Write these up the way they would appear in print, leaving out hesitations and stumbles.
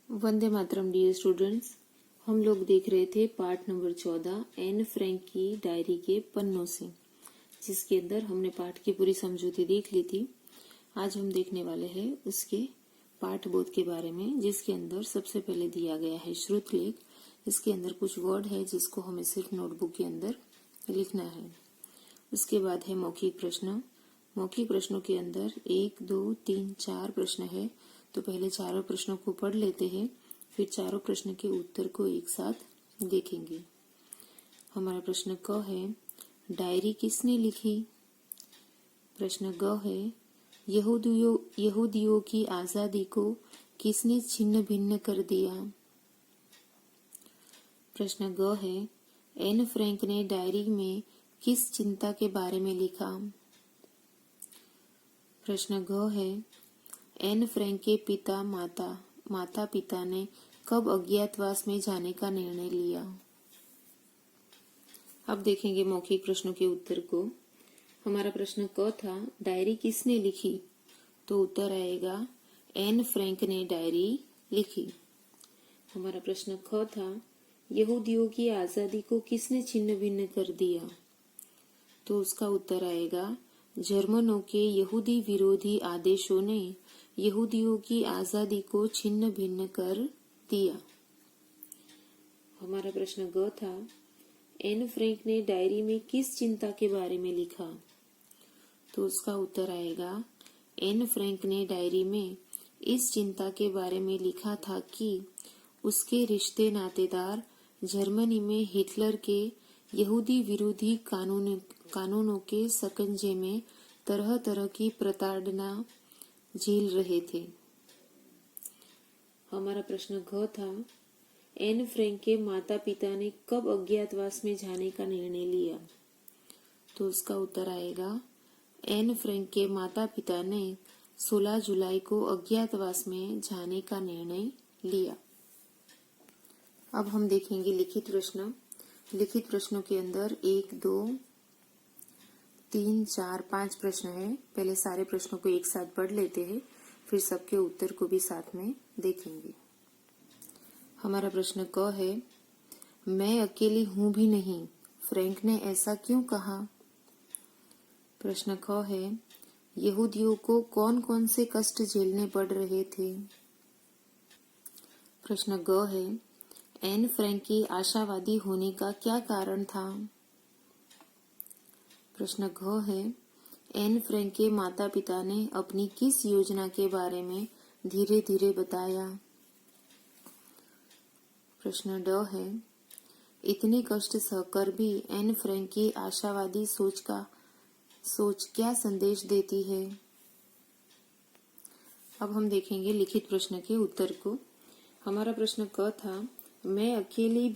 Vande Mataram dear students. हम लोग देख रहे थे पार्ट नंबर 14 एन फ्रैंक की डायरी के पन्नों से, जिसके अंदर हमने पाठ की पूरी समझौती देख ली थी। आज हम देखने वाले हैं उसके पाठ बोध के बारे में, जिसके अंदर सबसे पहले दिया गया है श्रुत लेख। इसके अंदर कुछ वर्ड है जिसको हमें सिर्फ नोटबुक के अंदर लिखना है। उसके बाद है मौखिक प्रश्न। मौखिक प्रश्नों के अंदर 1, 2, 3, 4 प्रश्न है। तो पहले चारों प्रश्नों को पढ़ लेते हैं, फिर चारों प्रश्न के उत्तर को एक साथ देखेंगे। हमारा प्रश्न क है, डायरी किसने लिखी। प्रश्न ग है, यहूदियों की आजादी को किसने छिन्न भिन्न कर दिया। प्रश्न ग है, एन फ्रैंक ने डायरी में किस चिंता के बारे में लिखा। प्रश्न घ है, एन फ्रैंक के माता पिता ने कब अज्ञातवास में जाने का निर्णय लिया। अब देखेंगे मौखिक प्रश्नों के उत्तर को। हमारा प्रश्न क था, डायरी किसने लिखी, तो उत्तर आएगा एन फ्रैंक ने डायरी लिखी। हमारा प्रश्न ख था, यहूदियों की आजादी को किसने छिन्न भिन्न कर दिया, तो उसका उत्तर आएगा जर्मनों के यहूदी विरोधी आदेशों ने यहूदियों की आजादी को छिन्न भिन्न कर दिया। हमारा प्रश्न ग था, एन फ्रैंक ने डायरी में किस चिंता के बारे में लिखा, तो उसका उत्तर आएगा एन फ्रैंक ने डायरी में इस चिंता के बारे में लिखा था कि उसके रिश्ते नातेदार जर्मनी में हिटलर के यहूदी विरोधी कानूनों के सकंजे में तरह तरह की प्रताड़ना झेल रहे थे। हमारा प्रश्न घ था, एन फ्रैंक के माता पिता ने कब अज्ञातवास में जाने का निर्णय लिया, तो उसका उत्तर आएगा एन फ्रैंक के माता पिता ने 16 जुलाई को अज्ञातवास में जाने का निर्णय लिया। अब हम देखेंगे लिखित प्रश्न। लिखित प्रश्नों के अंदर 1, 2, 3, 4, 5 प्रश्न है। पहले सारे प्रश्नों को एक साथ पढ़ लेते हैं, फिर सबके उत्तर को भी साथ में देखेंगे। हमारा प्रश्न क है, मैं अकेली हूं भी नहीं, फ्रैंक ने ऐसा क्यों कहा। प्रश्न ख है, यहूदियों को कौन कौन से कष्ट झेलने पड़ रहे थे। प्रश्न ग है, एन फ्रैंक की आशावादी होने का क्या कारण था। प्रश्न घ है, एन फ्रैंक के माता पिता ने अपनी किस योजना के बारे में धीरे धीरे बताया। प्रश्न ड है, इतने कष्ट सहकर भी एन फ्रैंक की आशावादी सोच क्या संदेश देती है। अब हम देखेंगे लिखित प्रश्न के उत्तर को। हमारा प्रश्न क था, मैं अकेली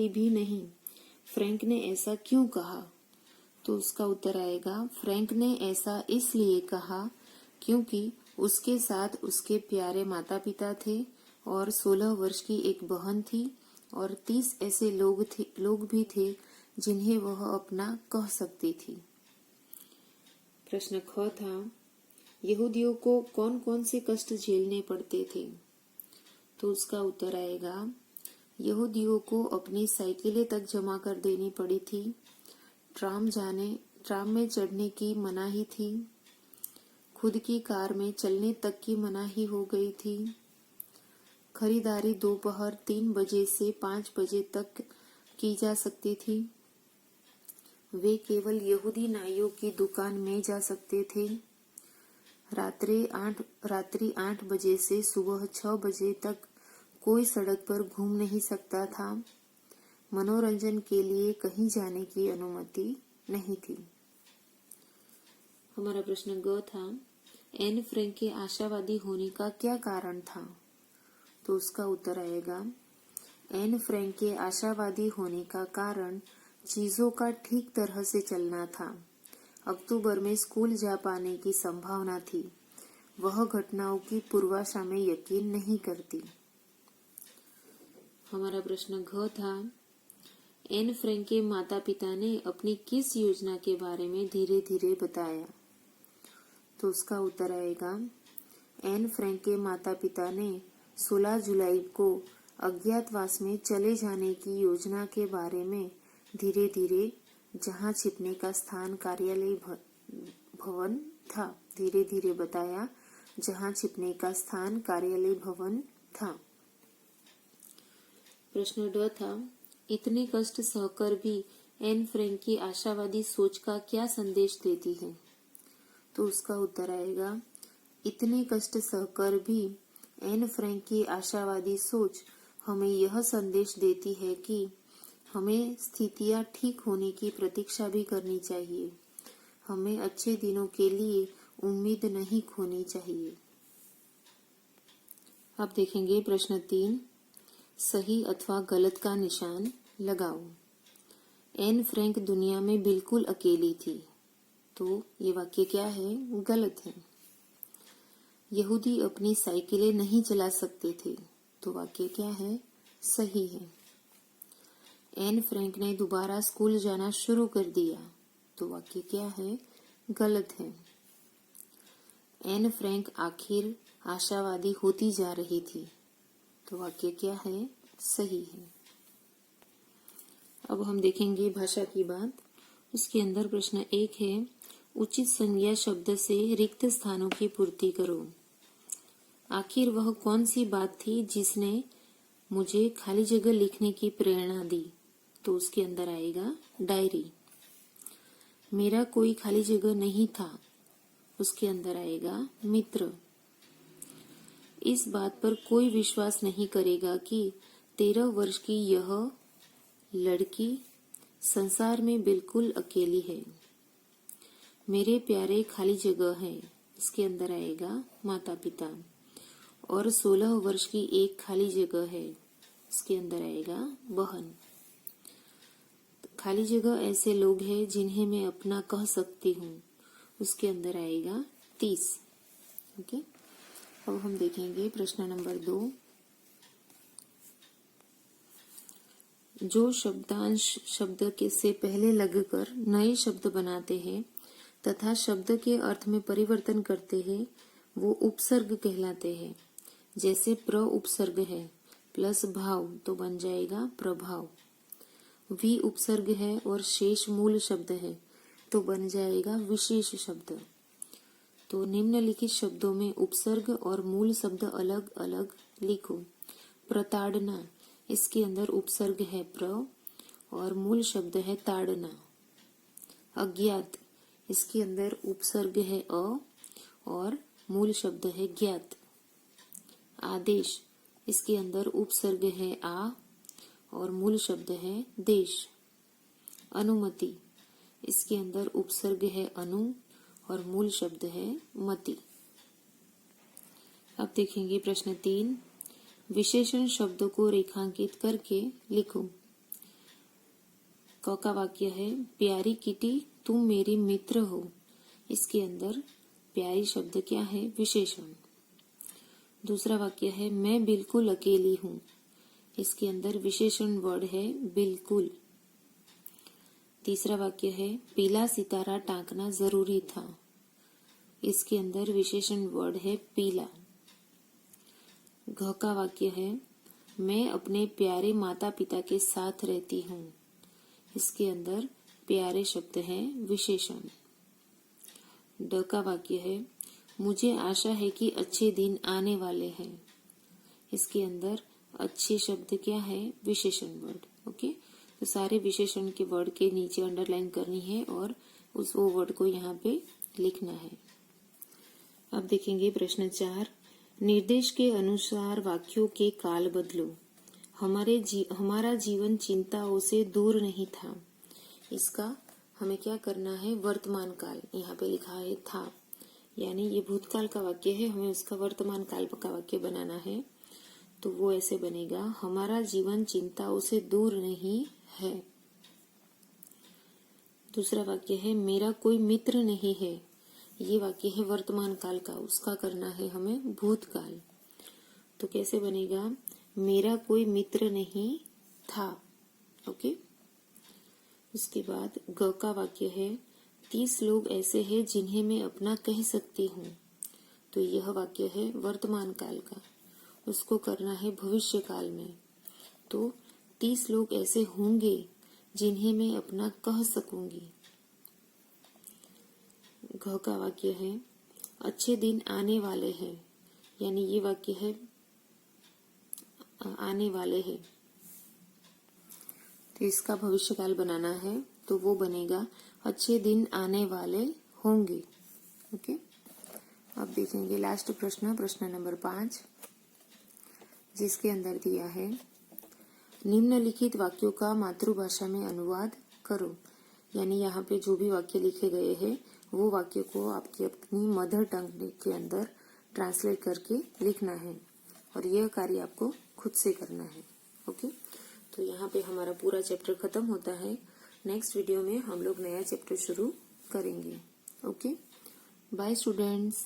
भी नहीं, फ्रैंक ने ऐसा क्यों कहा, तो उसका उत्तर आएगा फ्रैंक ने ऐसा इसलिए कहा क्योंकि उसके साथ उसके प्यारे माता पिता थे और 16 वर्ष की एक बहन थी और 30 ऐसे लोग भी थे जिन्हें वह अपना कह सकती थी। प्रश्न ख था, यहूदियों को कौन कौन से कष्ट झेलने पड़ते थे, तो उसका उत्तर आएगा यहूदियों को अपनी साइकिलें तक जमा कर देनी पड़ी थी, ट्राम में चढ़ने की मनाही थी, खुद की कार में चलने तक की मनाही हो गई थी, खरीदारी दोपहर 3 बजे से 5 बजे तक की जा सकती थी, वे केवल यहूदी नाइयों की दुकान में जा सकते थे, रात्रि 8 बजे से सुबह 6 बजे तक कोई सड़क पर घूम नहीं सकता था, मनोरंजन के लिए कहीं जाने की अनुमति नहीं थी। हमारा प्रश्न ग था, एन फ्रैंक के आशावादी होने का क्या कारण था, तो उसका उत्तर आएगा एन फ्रैंक के आशावादी होने का कारण चीजों का ठीक तरह से चलना था। अक्टूबर में स्कूल जा पाने की संभावना थी, वह घटनाओं की पूर्वाशा में यकीन नहीं करती। हमारा प्रश्न घ था, एन फ्रैंक के माता पिता ने अपनी किस योजना के बारे में धीरे धीरे बताया, तो उसका उत्तर आएगा एन फ्रैंक के माता पिता ने 16 जुलाई को अज्ञातवास में चले जाने की योजना के बारे में धीरे धीरे जहां छिपने का स्थान कार्यालय भवन था, धीरे धीरे बताया जहां छिपने का स्थान कार्यालय भवन था। प्रश्न ड था, इतने कष्ट सहकर भी एन फ्रैंक की आशावादी सोच का क्या संदेश देती है? तो उसका उत्तर आएगा, इतने कष्ट सहकर भी एन फ्रैंक की आशावादी सोच हमें यह संदेश देती है कि हमें स्थितियां ठीक होने की प्रतीक्षा भी करनी चाहिए। हमें अच्छे दिनों के लिए उम्मीद नहीं खोनी चाहिए। अब देखेंगे प्रश्न 3, सही अथवा गलत का निशान लगाओ। एन फ्रैंक दुनिया में बिल्कुल अकेली थी, तो ये वाक्य क्या है? गलत है। यहूदी अपनी साइकिलें नहीं चला सकते थे, तो वाक्य क्या है? सही है। एन फ्रैंक ने दोबारा स्कूल जाना शुरू कर दिया, तो वाक्य क्या है? गलत है। एन फ्रैंक आखिर आशावादी होती जा रही थी, तो वाक्य क्या है? सही है। अब हम देखेंगे भाषा की बात। उसके अंदर प्रश्न 1 है, उचित संज्ञा शब्द से रिक्त स्थानों की पूर्ति करो। आखिर वह कौन सी बात थी जिसने मुझे खाली जगह लिखने की प्रेरणा दी? तो उसके अंदर आएगा डायरी। मेरा कोई खाली जगह नहीं था, उसके अंदर आएगा मित्र। इस बात पर कोई विश्वास नहीं करेगा कि 13 वर्ष की यह लड़की संसार में बिल्कुल अकेली है। मेरे प्यारे खाली जगह है, इसके अंदर आएगा माता पिता। और 16 वर्ष की एक खाली जगह है, इसके अंदर आएगा बहन। खाली जगह ऐसे लोग हैं जिन्हें मैं अपना कह सकती हूँ, उसके अंदर आएगा 30। ओके, अब हम देखेंगे प्रश्न नंबर 2। जो शब्दांश शब्द के से पहले लगकर नए शब्द बनाते हैं तथा शब्द के अर्थ में परिवर्तन करते हैं, वो उपसर्ग कहलाते हैं। जैसे प्र उपसर्ग है प्लस भाव, तो बन जाएगा प्रभाव। वी उपसर्ग है और शेष मूल शब्द है, तो बन जाएगा विशेष शब्द। तो निम्नलिखित शब्दों में उपसर्ग और मूल शब्द अलग अलग लिखो। प्रताड़ना, इसके अंदर उपसर्ग है प्र और मूल शब्द है ताड़ना। अज्ञात, इसके अंदर उपसर्ग है अ और मूल शब्द है ज्ञात। आदेश, इसके अंदर उपसर्ग है आ और मूल शब्द है देश। अनुमति, इसके अंदर उपसर्ग है अनु और मूल शब्द है मति। अब देखेंगे प्रश्न 3, विशेषण शब्दों को रेखांकित करके लिखो। क का वाक्य है, प्यारी किटी तुम मेरी मित्र हो। इसके अंदर प्यारी शब्द क्या है? विशेषण। दूसरा वाक्य है, मैं बिल्कुल अकेली हूँ। इसके अंदर विशेषण वर्ड है बिल्कुल। तीसरा वाक्य है, पीला सितारा टांकना जरूरी था। इसके अंदर विशेषण वर्ड है पीला। घ का वाक्य है, मैं अपने प्यारे माता पिता के साथ रहती हूँ। इसके अंदर प्यारे शब्द है विशेषण। ड का वाक्य है, मुझे आशा है कि अच्छे दिन आने वाले हैं। इसके अंदर अच्छे शब्द क्या है? विशेषण वर्ड। ओके, तो सारे विशेषण के वर्ड के नीचे अंडरलाइन करनी है और उस वो वर्ड को यहाँ पे लिखना है। अब देखेंगे प्रश्न 4, निर्देश के अनुसार वाक्यों के काल बदलो। हमारा जीवन चिंताओं से दूर नहीं था। इसका हमें क्या करना है? वर्तमान काल यहाँ पे लिखा है था, यानी ये भूतकाल का वाक्य है, हमें उसका वर्तमान काल का वाक्य बनाना है। तो वो ऐसे बनेगा, हमारा जीवन चिंताओं से दूर नहीं है। दूसरा वाक्य है, मेरा कोई मित्र नहीं है। ये वाक्य है वर्तमान काल का, उसका करना है हमें भूतकाल। तो कैसे बनेगा? मेरा कोई मित्र नहीं था। ओके, उसके बाद ग का वाक्य है, 30 लोग ऐसे हैं जिन्हें मैं अपना कह सकती हूँ। तो यह वाक्य है वर्तमान काल का, उसको करना है भविष्य काल में। तो 30 लोग ऐसे होंगे जिन्हें मैं अपना कह सकूंगी। घ का वाक्य है अच्छे दिन आने वाले हैं, यानी ये वाक्य है आने वाले हैं। तो इसका भविष्यकाल बनाना है तो वो बनेगा अच्छे दिन आने वाले होंगे। ओके, अब देखेंगे लास्ट प्रश्न, प्रश्न नंबर 5, जिसके अंदर दिया है निम्नलिखित वाक्यों का मातृभाषा में अनुवाद करो। यानी यहाँ पे जो भी वाक्य लिखे गए हैं वो वाक्य को आपकी अपनी मदर टंग के अंदर ट्रांसलेट करके लिखना है और यह कार्य आपको खुद से करना है। ओके, तो यहाँ पे हमारा पूरा चैप्टर खत्म होता है। नेक्स्ट वीडियो में हम लोग नया चैप्टर शुरू करेंगे। Okay, bye students.